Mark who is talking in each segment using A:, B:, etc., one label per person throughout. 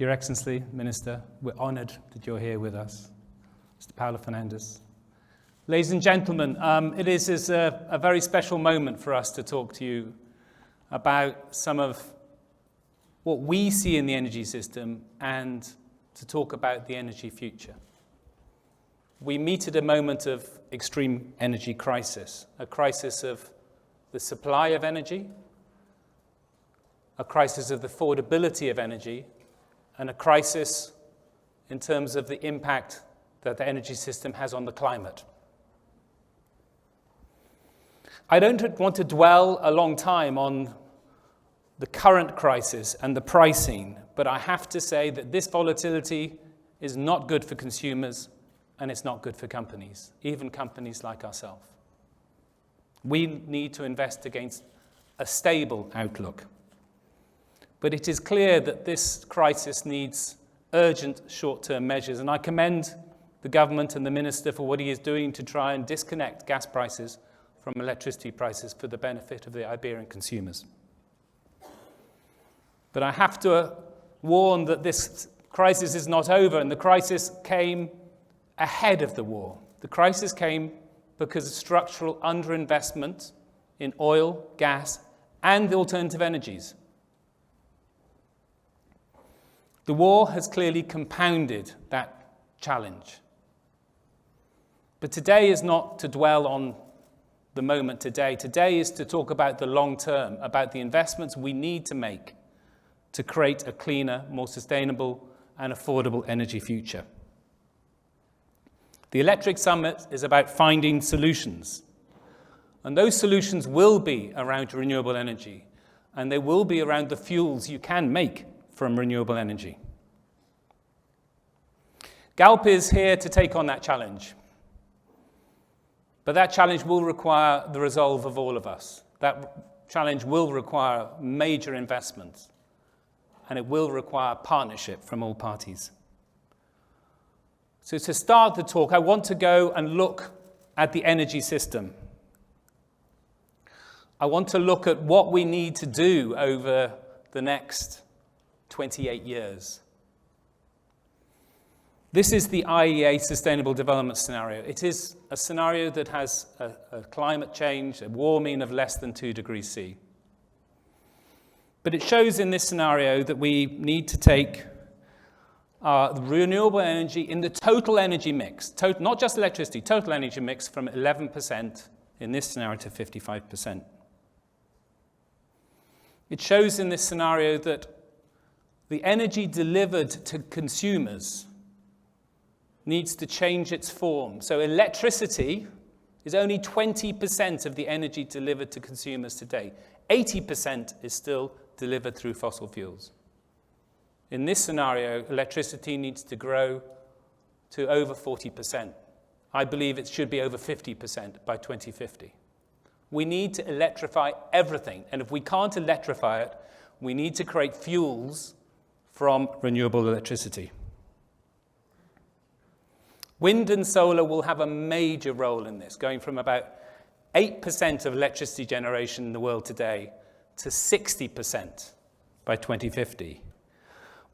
A: Your Excellency, Minister, we're honoured that you're here with us. Mr. Paulo Fernandes. Ladies and gentlemen, it is a very special moment for us to talk to you about some of what we see in the energy system and to talk about the energy future. We meet at a moment of extreme energy crisis, a crisis of the supply of energy, a crisis of the affordability of energy, and a crisis in terms of the impact that the energy system has on the climate. I don't want to dwell a long time on the current crisis and the pricing, but I have to say that this volatility is not good for consumers and it's not good for companies, even companies like ourselves. We need to invest against a stable outlook. But it is clear that this crisis needs urgent short-term measures, and I commend the government and the minister for what he is doing to try and disconnect gas prices from electricity prices for the benefit of the Iberian consumers. But I have to warn that this crisis is not over, and the crisis came ahead of the war. The crisis came because of structural underinvestment in oil, gas, and the alternative energies. The war has clearly compounded that challenge. But today is not to dwell on the moment today. Today is to talk about the long term, about the investments we need to make to create a cleaner, more sustainable and affordable energy future. The Electric Summit is about finding solutions. And those solutions will be around renewable energy, and they will be around the fuels you can make from renewable energy. Galp is here to take on that challenge. But that challenge will require the resolve of all of us. That challenge will require major investments, and it will require partnership from all parties. So to start the talk, I want to go and look at the energy system. I want to look at what we need to do over the next 28 years. This is the IEA Sustainable Development Scenario. It is a scenario that has a climate change, a warming of less than 2 degrees C. But it shows in this scenario that we need to take renewable energy in the total energy mix, not just electricity, total energy mix from 11% in this scenario to 55%. It shows in this scenario that the energy delivered to consumers needs to change its form. So electricity is only 20% of the energy delivered to consumers today. 80% is still delivered through fossil fuels. In this scenario, electricity needs to grow to over 40%. I believe it should be over 50% by 2050. We need to electrify everything, and if we can't electrify it, we need to create fuels from renewable electricity. Wind and solar will have a major role in this, going from about 8% of electricity generation in the world today to 60% by 2050.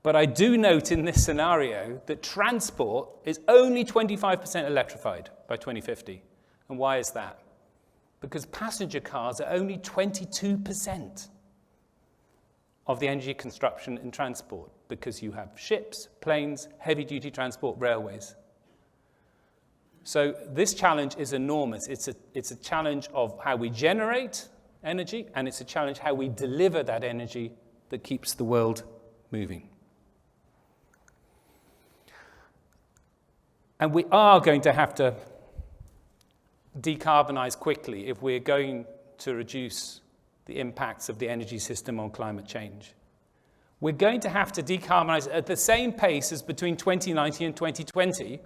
A: But I do note in this scenario that transport is only 25% electrified by 2050. And why is that? Because passenger cars are only 22% of the energy consumption in transport, because you have ships, planes, heavy-duty transport, railways. So this challenge is enormous. It's a challenge of how we generate energy, and it's a challenge how we deliver that energy that keeps the world moving. And we are going to have to decarbonize quickly if we're going to reduce the impacts of the energy system on climate change. We're going to have to decarbonize at the same pace as between 2019 and 2020,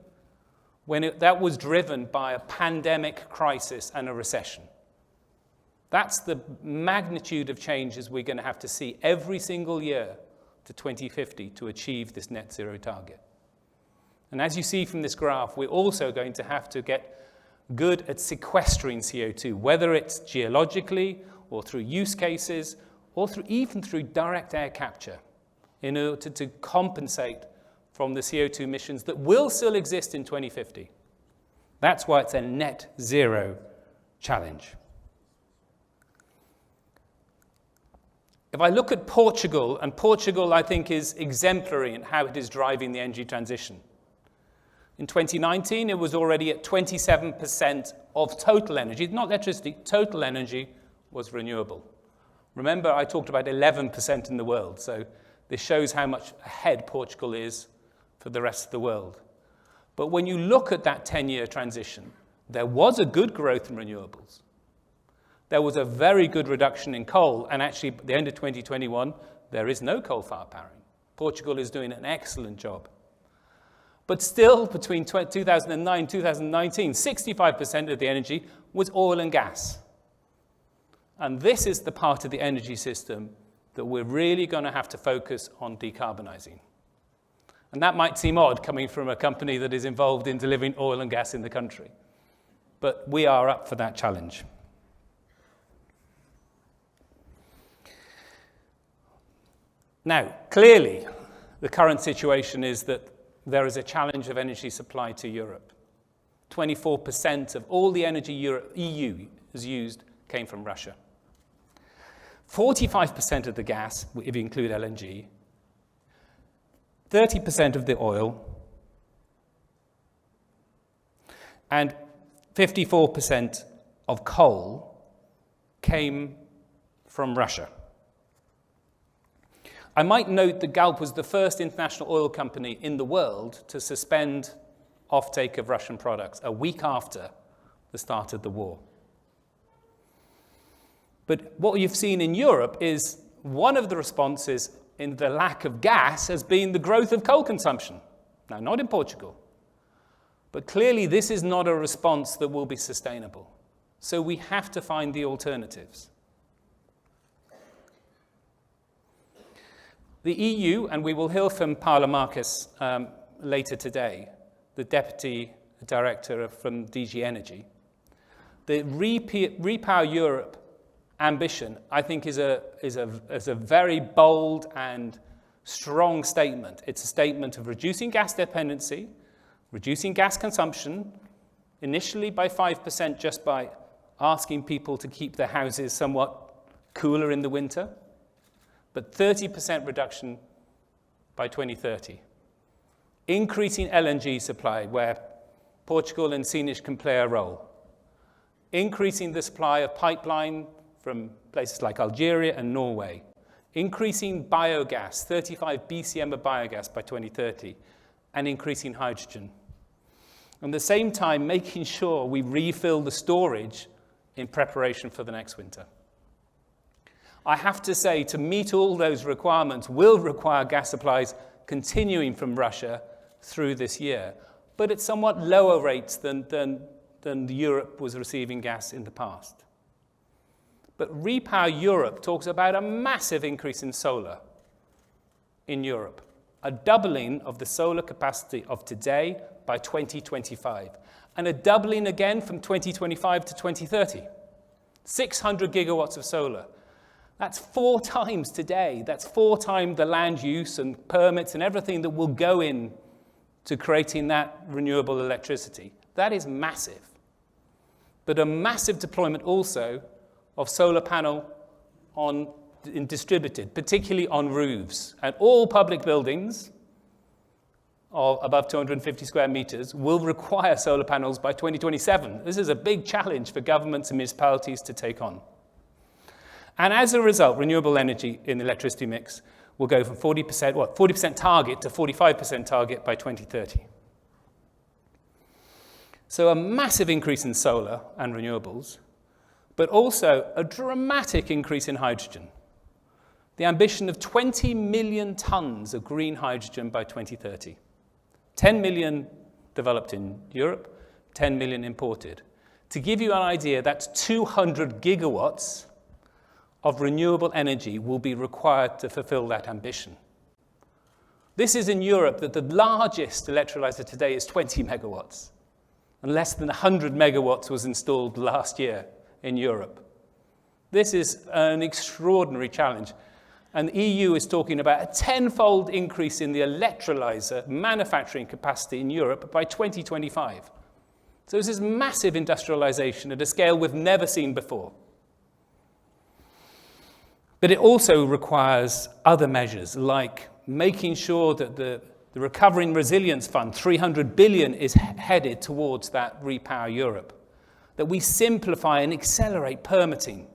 A: when that was driven by a pandemic crisis and a recession. That's the magnitude of changes we're going to have to see every single year to 2050 to achieve this net zero target. And as you see from this graph, we're also going to have to get good at sequestering CO2, whether it's geologically or through use cases or even through direct air capture. in order to compensate from the CO2 emissions that will still exist in 2050. That's why it's a net zero challenge. If I look at Portugal, and Portugal I think is exemplary in how it is driving the energy transition. In 2019, it was already at 27% of total energy, not electricity, total energy was renewable. Remember, I talked about 11% in the world, so this shows how much ahead Portugal is for the rest of the world. But when you look at that 10-year transition, there was a good growth in renewables. There was a very good reduction in coal, and actually, at the end of 2021, there is no coal-fired powering. Portugal is doing an excellent job. But still, between 2009 and 2019, 65% of the energy was oil and gas. And this is the part of the energy system that we're really going to have to focus on decarbonizing. And that might seem odd coming from a company that is involved in delivering oil and gas in the country. But we are up for that challenge. Now, clearly, the current situation is that there is a challenge of energy supply to Europe. 24% of all the energy EU has used came from Russia. 45% of the gas, if you include LNG, 30% of the oil, and 54% of coal came from Russia. I might note that Galp was the first international oil company in the world to suspend offtake of Russian products a week after the start of the war. But what you've seen in Europe is one of the responses in the lack of gas has been the growth of coal consumption. Now, not in Portugal, but clearly this is not a response that will be sustainable. So we have to find the alternatives. The EU, and we will hear from Paula Marcus later today, the Deputy Director from DG Energy, the Repower Europe ambition, I think, is a very bold and strong statement. It's a statement of reducing gas dependency, reducing gas consumption, initially by 5% just by asking people to keep their houses somewhat cooler in the winter, but 30% reduction by 2030. Increasing LNG supply, where Portugal and Sines can play a role. Increasing the supply of pipeline from places like Algeria and Norway. Increasing biogas, 35 BCM of biogas by 2030, and increasing hydrogen. At the same time, making sure we refill the storage in preparation for the next winter. I have to say, to meet all those requirements will require gas supplies continuing from Russia through this year, but at somewhat lower rates than Europe was receiving gas in the past. But Repower Europe talks about a massive increase in solar in Europe, a doubling of the solar capacity of today by 2025, and a doubling again from 2025 to 2030. 600 gigawatts of solar. That's 4 times today. That's 4 times the land use and permits and everything that will go in to creating that renewable electricity. That is massive. But a massive deployment also of solar panel distributed, particularly on roofs. And all public buildings of above 250 square meters will require solar panels by 2027. This is a big challenge for governments and municipalities to take on. And as a result, renewable energy in the electricity mix will go from 40% target to 45% target by 2030. So a massive increase in solar and renewables, but also a dramatic increase in hydrogen. The ambition of 20 million tons of green hydrogen by 2030. 10 million developed in Europe, 10 million imported. To give you an idea, that's 200 gigawatts of renewable energy will be required to fulfill that ambition. This is in Europe that the largest electrolyzer today is 20 megawatts, and less than 100 megawatts was installed last year in Europe. This is an extraordinary challenge. And the EU is talking about a 10-fold increase in the electrolyzer manufacturing capacity in Europe by 2025. So this is massive industrialization at a scale we've never seen before. But it also requires other measures, like making sure that the Recovery and Resilience Fund, 300 billion, is headed towards that Repower Europe. That we simplify and accelerate permitting.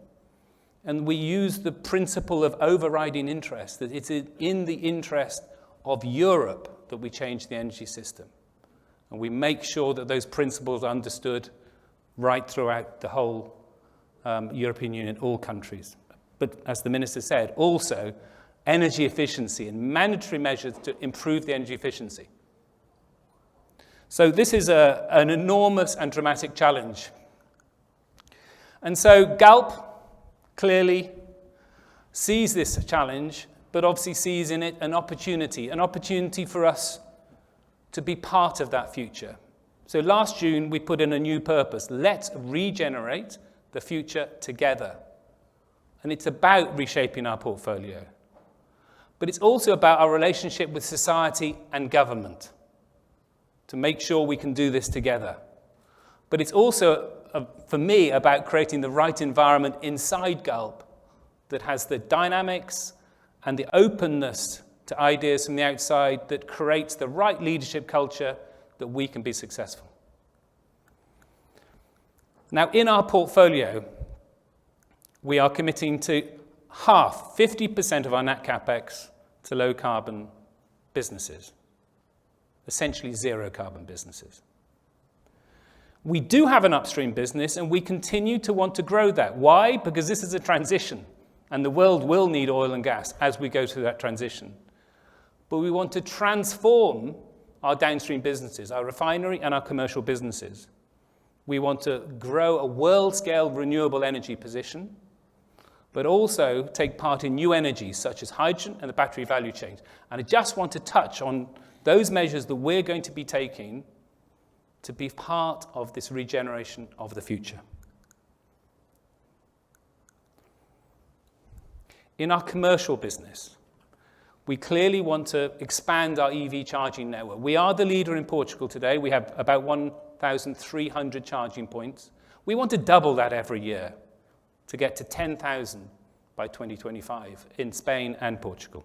A: And we use the principle of overriding interest, that it's in the interest of Europe that we change the energy system. And we make sure that those principles are understood right throughout the whole European Union, all countries. But as the Minister said, also energy efficiency and mandatory measures to improve the energy efficiency. So this is an enormous and dramatic challenge. And so Galp clearly sees this challenge, but obviously sees in it an opportunity for us to be part of that future. So last June, we put in a new purpose. Let's regenerate the future together. And it's about reshaping our portfolio. But it's also about our relationship with society and government to make sure we can do this together. But it's also, for me, about creating the right environment inside Galp that has the dynamics and the openness to ideas from the outside that creates the right leadership culture that we can be successful. Now, in our portfolio, we are committing to 50% of our net capex to low-carbon businesses, essentially zero-carbon businesses. We do have an upstream business, and we continue to want to grow that. Why? Because this is a transition, and the world will need oil and gas as we go through that transition. But we want to transform our downstream businesses, our refinery and our commercial businesses. We want to grow a world-scale renewable energy position, but also take part in new energies such as hydrogen and the battery value chain. And I just want to touch on those measures that we're going to be taking to be part of this regeneration of the future. In our commercial business, we clearly want to expand our EV charging network. We are the leader in Portugal today. We have about 1,300 charging points. We want to double that every year to get to 10,000 by 2025 in Spain and Portugal.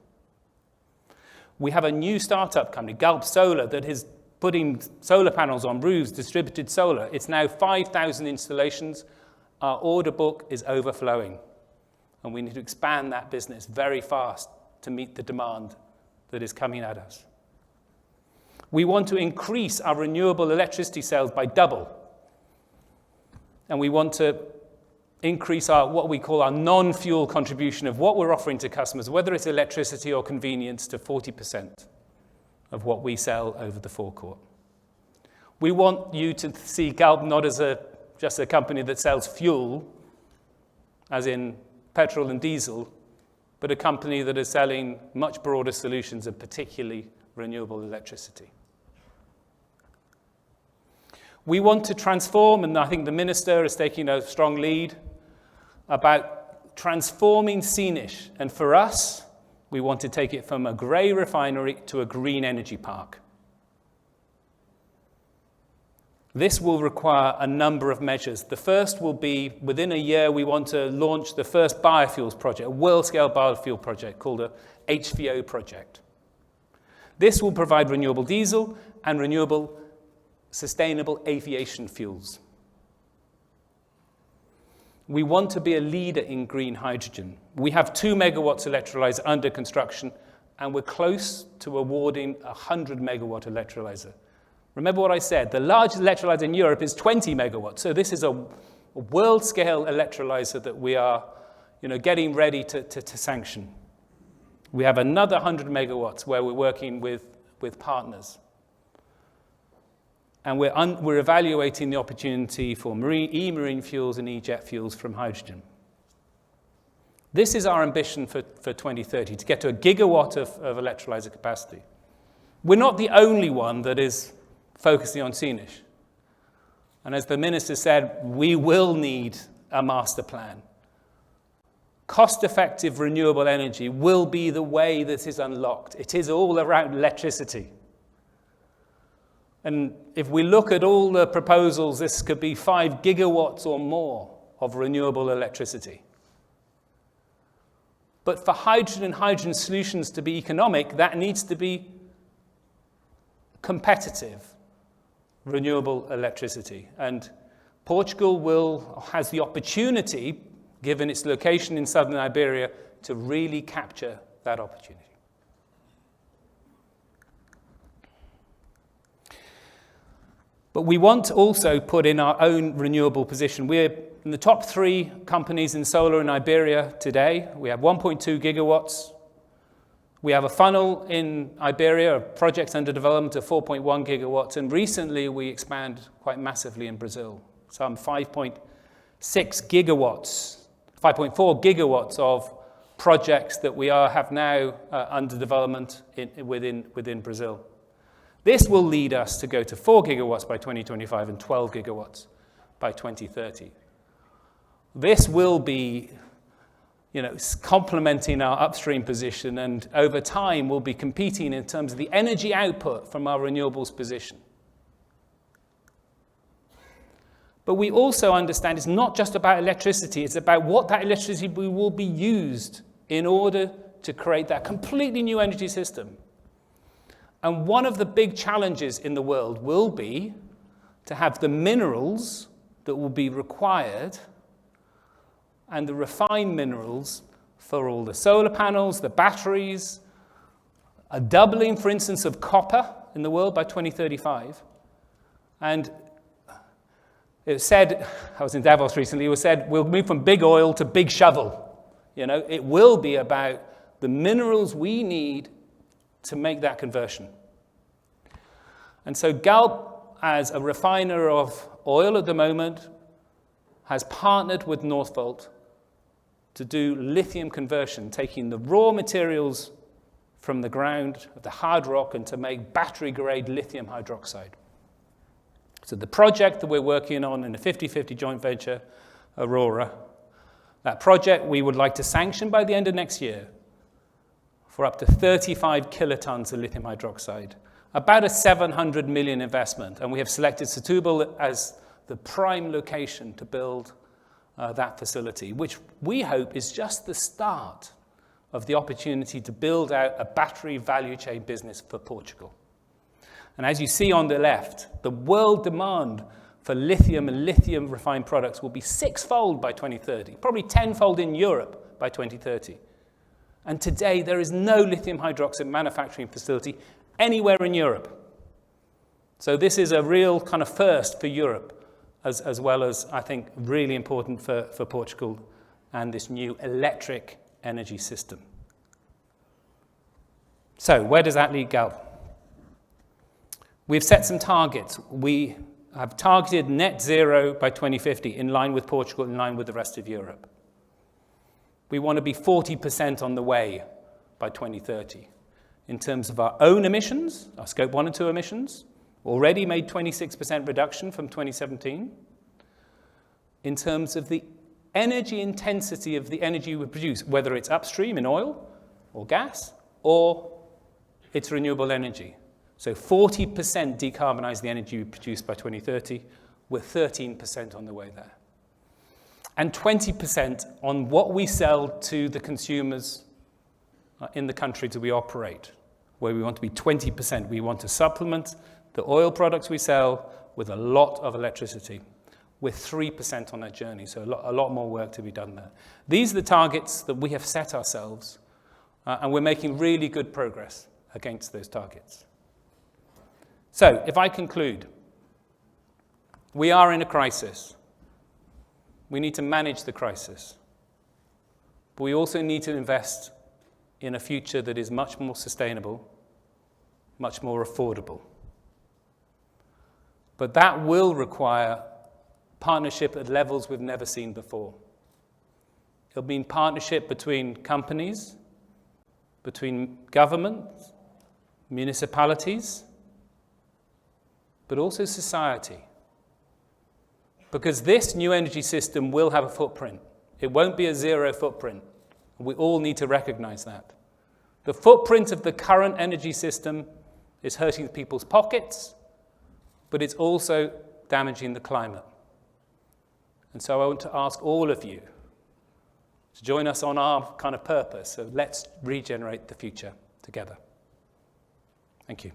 A: We have a new startup company, Galp Solar, that is putting solar panels on roofs, distributed solar. It's now 5,000 installations. Our order book is overflowing, and we need to expand that business very fast to meet the demand that is coming at us. We want to increase our renewable electricity sales by double, and we want to increase our what we call our non-fuel contribution of what we're offering to customers, whether it's electricity or convenience, to 40% of what we sell over the forecourt. We want you to see Galp not as just a company that sells fuel, as in petrol and diesel, but a company that is selling much broader solutions, and particularly renewable electricity. We want to transform, and I think the Minister is taking a strong lead about transforming Seanish. And for us, we want to take it from a grey refinery to a green energy park. This will require a number of measures. The first will be, within a year, we want to launch the first biofuels project, a world-scale biofuel project called a HVO project. This will provide renewable diesel and renewable sustainable aviation fuels. We want to be a leader in green hydrogen. We have 2 megawatts electrolyzer under construction, and we're close to awarding a 100 megawatt electrolyzer. Remember what I said, the largest electrolyzer in Europe is 20 megawatts. So this is a world-scale electrolyzer that we are getting ready to sanction. We have another 100 megawatts where we're working with partners. And we're evaluating the opportunity for e-marine fuels and e-jet fuels from hydrogen. This is our ambition for 2030, to get to a gigawatt of electrolyzer capacity. We're not the only one that is focusing on Seanish. And as the Minister said, we will need a master plan. cost-effective renewable energy will be the way that is unlocked. It is all around electricity. And if we look at all the proposals, this could be 5 gigawatts or more of renewable electricity. But for hydrogen and hydrogen solutions to be economic, that needs to be competitive renewable electricity. And Portugal has the opportunity, given its location in southern Iberia, to really capture that opportunity. But we want to also put in our own renewable position. We're in the top 3 companies in solar in Iberia today. We have 1.2 gigawatts. We have a funnel in Iberia of projects under development of 4.1 gigawatts. And recently we expanded quite massively in Brazil, some 5.6 gigawatts. 5.4 gigawatts of projects that we have now under development within Brazil. This will lead us to go to 4 gigawatts by 2025 and 12 gigawatts by 2030. This will be, complementing our upstream position, and over time we'll be competing in terms of the energy output from our renewables position. But we also understand it's not just about electricity, it's about what that electricity will be used in order to create that completely new energy system. And one of the big challenges in the world will be to have the minerals that will be required and the refined minerals for all the solar panels, the batteries, a doubling, for instance, of copper in the world by 2035. And it was said, I was in Davos recently, it was said, we'll move from big oil to big shovel. It will be about the minerals we need to make that conversion. And so Galp, as a refiner of oil at the moment, has partnered with Northvolt to do lithium conversion, taking the raw materials from the ground, of the hard rock, and to make battery-grade lithium hydroxide. So the project that we're working on in a 50-50 joint venture, Aurora, that project we would like to sanction by the end of next year for up to 35 kilotons of lithium hydroxide, about a 700 million investment. And we have selected Setúbal as the prime location to build that facility, which we hope is just the start of the opportunity to build out a battery value chain business for Portugal. And as you see on the left, the world demand for lithium and lithium refined products will be 6-fold by 2030, probably 10-fold in Europe by 2030. And today there is no lithium hydroxide manufacturing facility anywhere in Europe. So this is a real kind of first for Europe, as well as, I think, really important for Portugal and this new electric energy system. So where does that lead Galp? We've set some targets. We have targeted net zero by 2050, in line with Portugal, in line with the rest of Europe. We want to be 40% on the way by 2030. In terms of our own emissions, our scope 1 and 2 emissions, already made 26% reduction from 2017. In terms of the energy intensity of the energy we produce, whether it's upstream in oil or gas, or it's renewable energy. So 40% decarbonize the energy we produce by 2030, with 13% on the way there. And 20% on what we sell to the consumers in the countries that we operate, where we want to be 20%. We want to supplement the oil products we sell with a lot of electricity, with 3% on that journey. So a lot more work to be done there. These are the targets that we have set ourselves, and we're making really good progress against those targets. So, if I conclude, we are in a crisis. We need to manage the crisis. But we also need to invest in a future that is much more sustainable, much more affordable. But that will require partnership at levels we've never seen before. It'll mean partnership between companies, between governments, municipalities, but also society. Because this new energy system will have a footprint. It won't be a zero footprint. We all need to recognize that. The footprint of the current energy system is hurting people's pockets, but it's also damaging the climate. And so I want to ask all of you to join us on our kind of purpose. So let's regenerate the future together. Thank you.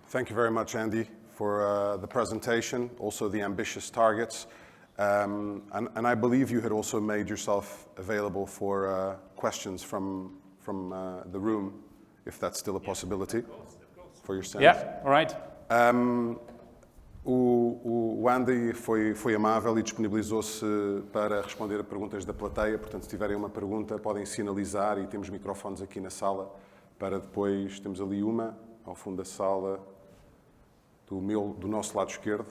B: Thank you very much, Andy, for the presentation, also the ambitious targets. And I believe you had also made yourself available for questions from the room, if that's still a possibility, of course. For your stand.
A: Yeah, all right.
B: O Andy foi amável e disponibilizou-se para responder a perguntas da plateia, portanto, se tiverem uma pergunta, podem sinalizar e temos microfones aqui na sala para depois, temos ali uma, ao fundo da sala, do nosso lado esquerdo.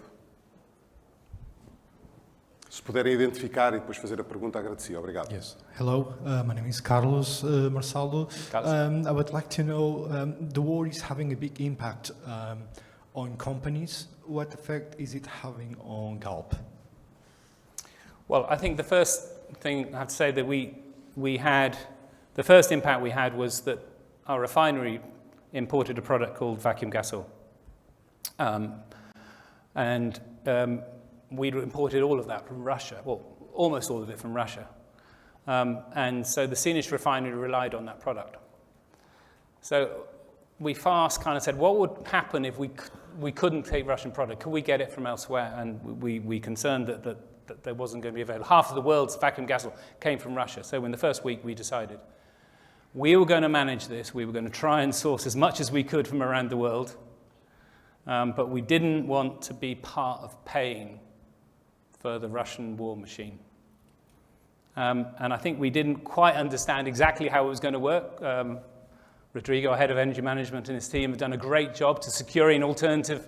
B: Se puderem identificar e depois fazer a pergunta, agradecia. Obrigado.
C: Yes. Hello, my name is Carlos Marsaldo. I would like to know, the war is having a big impact on companies. What effect is it having on Galp?
A: Well, I think the first thing I have to say that the first impact we had was that our refinery imported a product called vacuum gas oil. We imported all of that from Russia, well, almost all of it from Russia. And so the Sinish refinery relied on that product. So we fast kind of said, what would happen if we couldn't take Russian product? Could we get it from elsewhere? And we concerned that there wasn't going to be available. Half of the world's vacuum gas oil came from Russia. So in the first week, we decided we were going to manage this. We were going to try and source as much as we could from around the world. But we didn't want to be part of paying for the Russian war machine. And I think we didn't quite understand exactly how it was going to work. Rodrigo, our head of energy management, and his team have done a great job to securing an alternative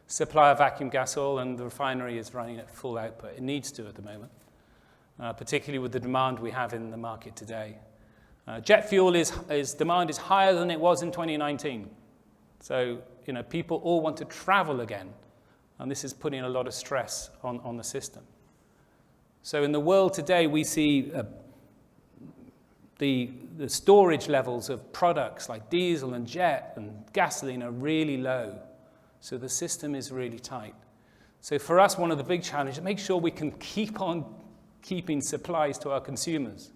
A: supply of vacuum gas oil, and the refinery is running at full output. It needs to at the moment, particularly with the demand we have in the market today. Jet fuel demand is higher than it was in 2019. So, people all want to travel again, and this is putting a lot of stress on the system. So in the world today, we see the storage levels of products like diesel and jet and gasoline are really low. So the system is really tight. So for us, one of the big challenges is make sure we can keep on keeping supplies to our consumers.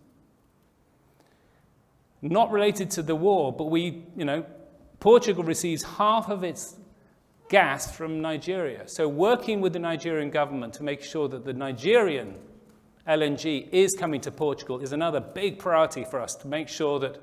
A: Not related to the war, but Portugal receives half of its gas from Nigeria. So working with the Nigerian government to make sure that the Nigerian LNG is coming to Portugal is another big priority for us to make sure that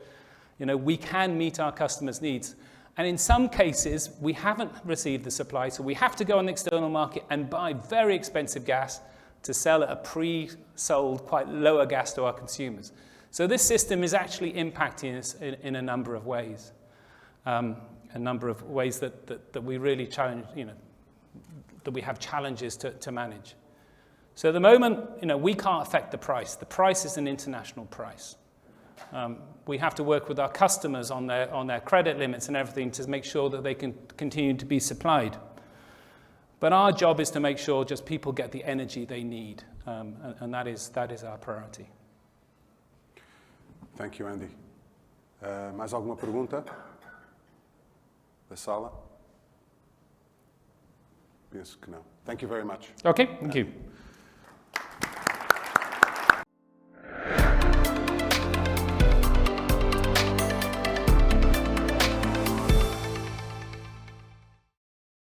A: we can meet our customers' needs. And in some cases, we haven't received the supply, so we have to go on the external market and buy very expensive gas to sell at a pre-sold, quite lower gas to our consumers. So this system is actually impacting us in a number of ways. That we really challenge, that we have challenges to manage. So at the moment, we can't affect the price. The price is an international price. We have to work with our customers on their credit limits and everything to make sure that they can continue to be supplied. But our job is to make sure just people get the energy they need, and that is our priority.
B: Thank you, Andy. Mais alguma pergunta da sala? Penso que não. Thank you very much.
A: Okay, thank you.